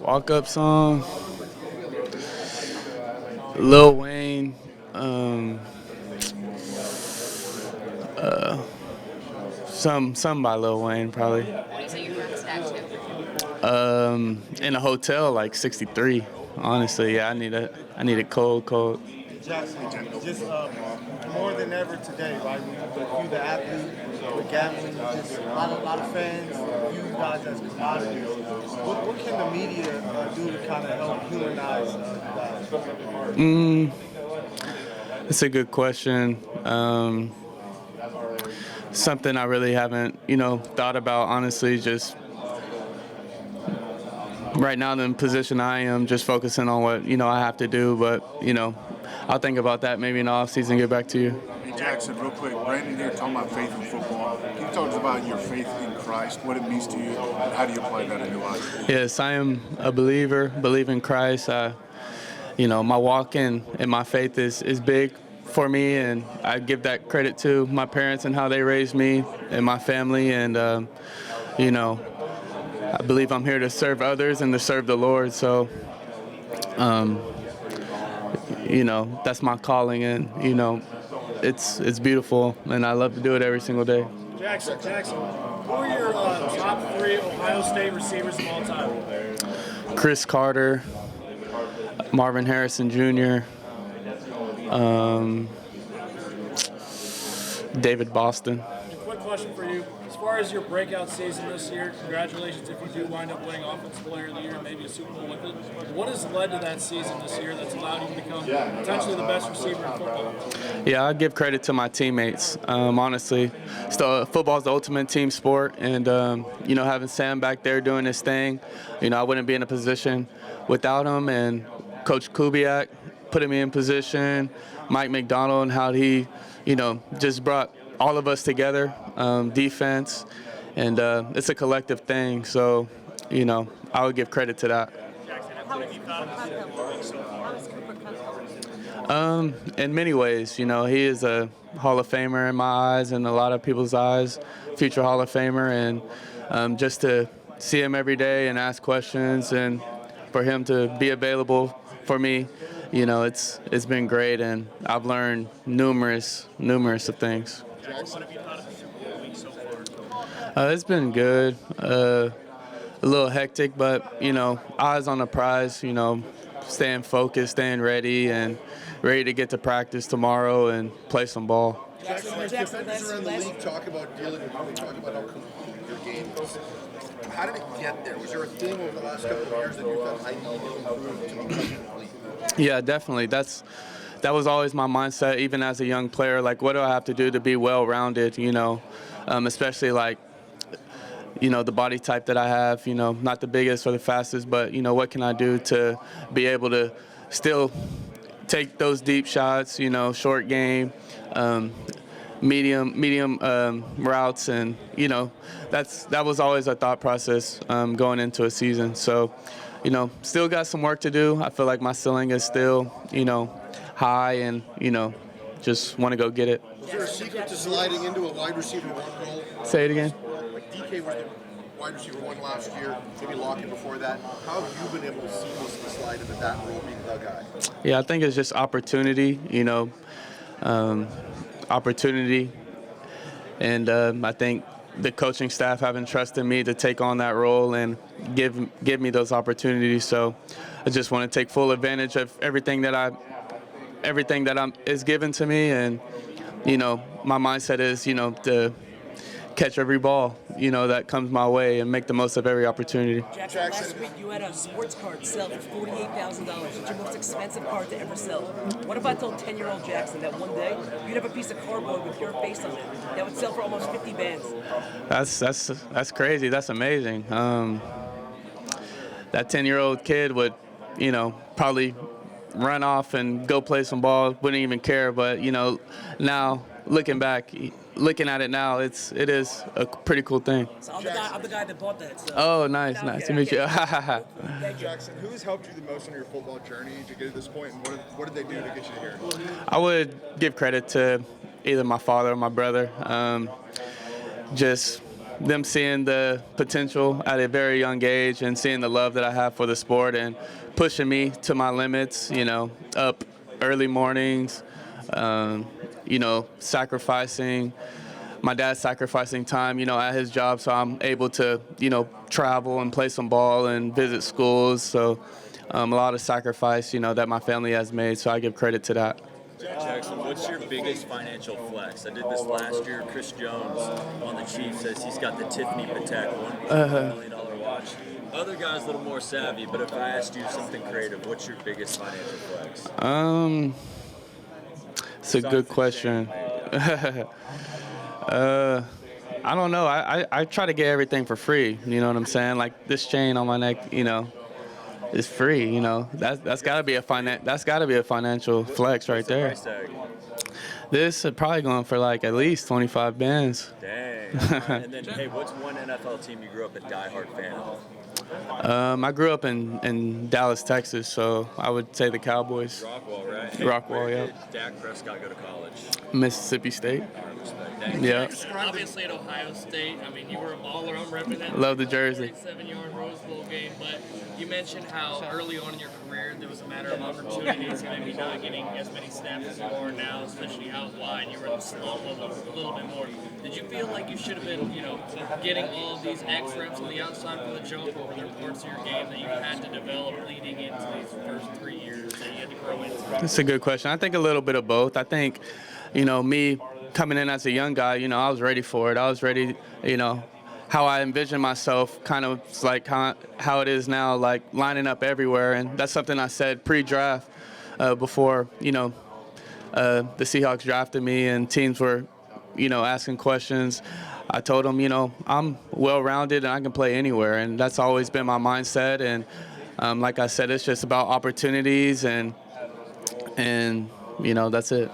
Walk-up song, Lil Wayne, um, some by Lil Wayne probably. What do you say your favorite snack too? In a hotel like 63. Honestly, yeah, I need it cold. Jackson, just more than ever today, right? With you, the athlete, with gambling, just a lot of fans view you guys as commodities. What can the media do to kind of help humanize you guys? That's a good question. Something I really haven't, thought about. Honestly, just right now in the position I am, just focusing on what I have to do. But I'll think about that maybe in the off season. Get back to you. Hey Jackson, real quick, Brandon here talking about faith in football. Can you talk to us about your faith in Christ, what it means to you, and how do you apply that in your life? Yes, I am a believer, believe in Christ. My walk in and my faith is big for me, and I give that credit to my parents and how they raised me and my family. And, I believe I'm here to serve others and to serve the Lord. So, that's my calling, and, it's beautiful, and I love to do it every single day. Jackson, who are your top three Ohio State receivers of all time? Chris Carter, Marvin Harrison Jr., David Boston. A quick question for you. As far as your breakout season this year, congratulations if you do wind up winning Offensive Player of the Year, maybe a Super Bowl with it. What has led to that season this year that's allowed you to become potentially the best receiver in football? Yeah, I give credit to my teammates. Honestly, football's the ultimate team sport, and having Sam back there doing his thing, I wouldn't be in a position without him. And Coach Kubiak putting me in position, Mike McDonald, and how he, just brought all of us together, defense, and it's a collective thing. So, I would give credit to that. In many ways, he is a Hall of Famer in my eyes and a lot of people's eyes, future Hall of Famer, and just to see him every day and ask questions and for him to be available for me, it's been great, and I've learned numerous of things. It's been good. A little hectic, but eyes on the prize. Staying focused, staying ready, and ready to get to practice tomorrow and play some ball. Jackson, defenders around the league talk about dealing with you. They talk about how complete your game is. How did it get there? Was there a thing over the last couple of years that you thought I need to improve to become complete? Yeah, definitely. That was always my mindset, even as a young player. Like, what do I have to do to be well-rounded? Especially like, the body type that I have. Not the biggest or the fastest, but what can I do to be able to still take those deep shots? Short game, medium routes, and that was always a thought process going into a season. So, still got some work to do. I feel like my ceiling is still, high, and just want to go get it. Was there a secret to sliding into a wide receiver one role? Say it again. Like DK was the wide receiver one last year, maybe Lockett before that. How have you been able to seamlessly slide into that role, being the guy? Yeah, I think it's just opportunity. Opportunity, and I think the coaching staff having trusted me to take on that role and give me those opportunities. So I just want to take full advantage of everything that is given to me, and my mindset is to catch every ball that comes my way and make the most of every opportunity. Jackson, last week you had a sports card sell for $48,000. It's your most expensive card to ever sell. What if I told 10-year-old Jackson that one day you'd have a piece of cardboard with your face on it that would sell for almost 50 bands? That's crazy. That's amazing. That 10-year-old kid would, probably run off and go play some ball, wouldn't even care. But now looking at it now, it is a pretty cool thing. So I'm the guy that bought that. So. Oh, nice to meet you. Jackson, who has helped you the most on your football journey to get to this point, and what did they do to get you here? I would give credit to either my father or my brother. Just them seeing the potential at a very young age and seeing the love that I have for the sport and pushing me to my limits, up early mornings, sacrificing. My dad's sacrificing time, at his job, so I'm able to, travel and play some ball and visit schools. So a lot of sacrifice, that my family has made, so I give credit to that. Jackson, what's your biggest financial flex? I did this last year. Chris Jones on the Chiefs says he's got the Tiffany Patek $1 million watch. Other guys a little more savvy, but if I asked you something creative, what's your biggest financial flex? It's a good question. I don't know. I try to get everything for free. You know what I'm saying? Like this chain on my neck, is free. That's got to be a financial flex right there. Price tag? This is probably going for like at least 25 bands. Dang. And then, hey, what's one NFL team you grew up a diehard fan of? I grew up in Dallas, Texas, so I would say the Cowboys. Rockwall, right? Rockwall, Where yeah. did Dak Prescott go to college? Mississippi State. Dang. Yeah. Obviously at Ohio State, you were a baller. I'm repping that. Love the jersey. 47-yard Rose Bowl game, but you mentioned how early on in your career there was a matter of opportunities and maybe not getting as many snaps as you are now, especially out wide. You were in the slot level a little bit more. Did you feel like you should have been, getting all of these X reps on the outside from the jump, or were there parts of your game that you had to develop leading into these first 3 years that you had to grow into? That's a good question. I think a little bit of both. I think, me coming in as a young guy, I was ready for it. I was ready, how I envisioned myself, kind of like how it is now, like lining up everywhere. And that's something I said pre-draft before, the Seahawks drafted me and teams were, asking questions. I told them, I'm well-rounded and I can play anywhere. And that's always been my mindset. And like I said, it's just about opportunities and that's it.